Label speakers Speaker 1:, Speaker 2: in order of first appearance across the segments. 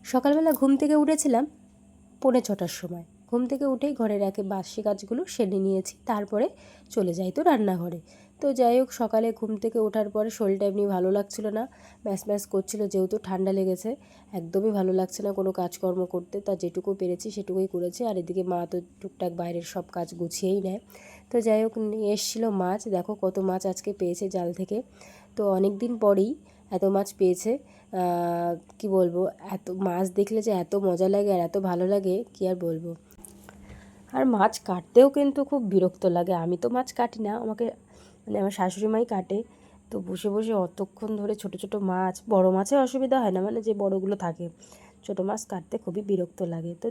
Speaker 1: সকালবেলা ঘুম থেকে উঠেছিলাম 6:45টার সময়। ঘুম থেকে উঠেই ঘরের বাসি কাজগুলো সেরে নিয়েছি, তারপরে চলে যাই তো রান্নাঘরে। তো যাই হোক, সকালে ঘুম থেকে ওঠার পরে শরীরটা এমনি ভালো লাগছিল না, ম্যাচ ম্যাচ করছিল, যেহেতু ঠান্ডা লেগেছে। একদমই ভালো লাগছে না কোনো কাজকর্ম করতে। তা যেটুকু পেরেছি সেটুকুই করেছি। আর এদিকে মা তো টুকটাক বাইরের সব কাজ গুছিয়েই নেয়। তো যাই হোক, নিয়ে এসেছিলো মাছ। দেখো কত মাছ আজকে পেয়েছে জাল থেকে। তো অনেক দিন পরেই এত মাছ পেয়েছে। কি বলবো, এত মাছ দেখলে যে এত মজা লাগে আর এত ভালো লাগে কি আর বলবো। আর মাছ কাটতেও কিন্তু খুব বিরক্ত লাগে। আমি তো মাছ কাটি না, আমাকে আমার শাশুড়ি মাই কাটে। তো বসে বসে অতক্ষণ ধরে ছোট ছোট মাছ, বড় মাছের অসুবিধা হয় না, যে বড়গুলো থাকে, ছোট মাছ কাটতে খুবই বিরক্ত লাগে। তো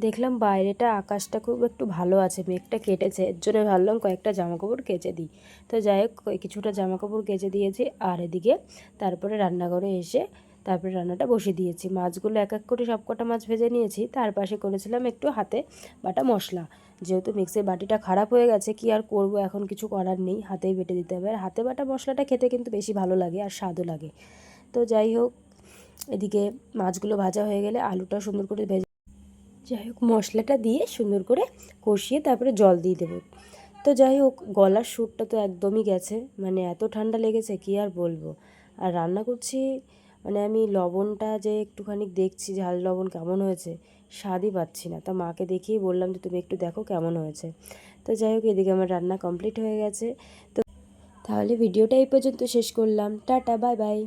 Speaker 1: দেখলাম বাইরেটা আকাশটা খুব একটু ভালো আছে, মেঘটা কেটেছে, এর জন্য ভাবলাম কয়েকটা জামাকাপড় কেচে দিই। তো যাই হোক, কিছুটা জামাকাপড় কেচে দিয়েছি। আর এদিকে তারপরে রান্নাঘরে এসে তারপরে রান্নাটা বসিয়ে দিয়েছি। মাছগুলো এক এক করে সব কটা মাছ ভেজে নিয়েছি। তার পাশে করেছিলাম একটু হাতে বাটা মশলা। যেহেতু মিক্সির বাটিটা খারাপ হয়ে গেছে, কি আর করব, এখন কিছু করার নেই, হাতেই বেটে দিতে হবে। আর হাতে বাটা মশলাটা খেতে কিন্তু বেশি ভালো লাগে আর স্বাদও লাগে। তো যাই হোক, এদিকে মাছগুলো ভাজা হয়ে গেলে আলুটা সুন্দর করে ভেজে, যাই হোক, মশলাটা দিয়ে সুন্দর করে কষিয়ে তারপরে জল দিয়ে দেবো। তো যাই হোক, গলার সুরটা তো একদমই গেছে, এত ঠান্ডা লেগেছে কি আর বলবো। আর রান্না করছি, আমি লবণটা যে একটুখানি দেখছি, ঝাল লবণ কেমন হয়েছে, স্বাদই পাচ্ছি না। তা মাকে দেখিয়ে বললাম যে তুমি একটু দেখো কেমন হয়েছে। তো যাই হোক, এদিকে আমার রান্না কমপ্লিট হয়ে গেছে। তো তাহলে ভিডিওটা এই পর্যন্ত শেষ করলাম। Tata, bye bye.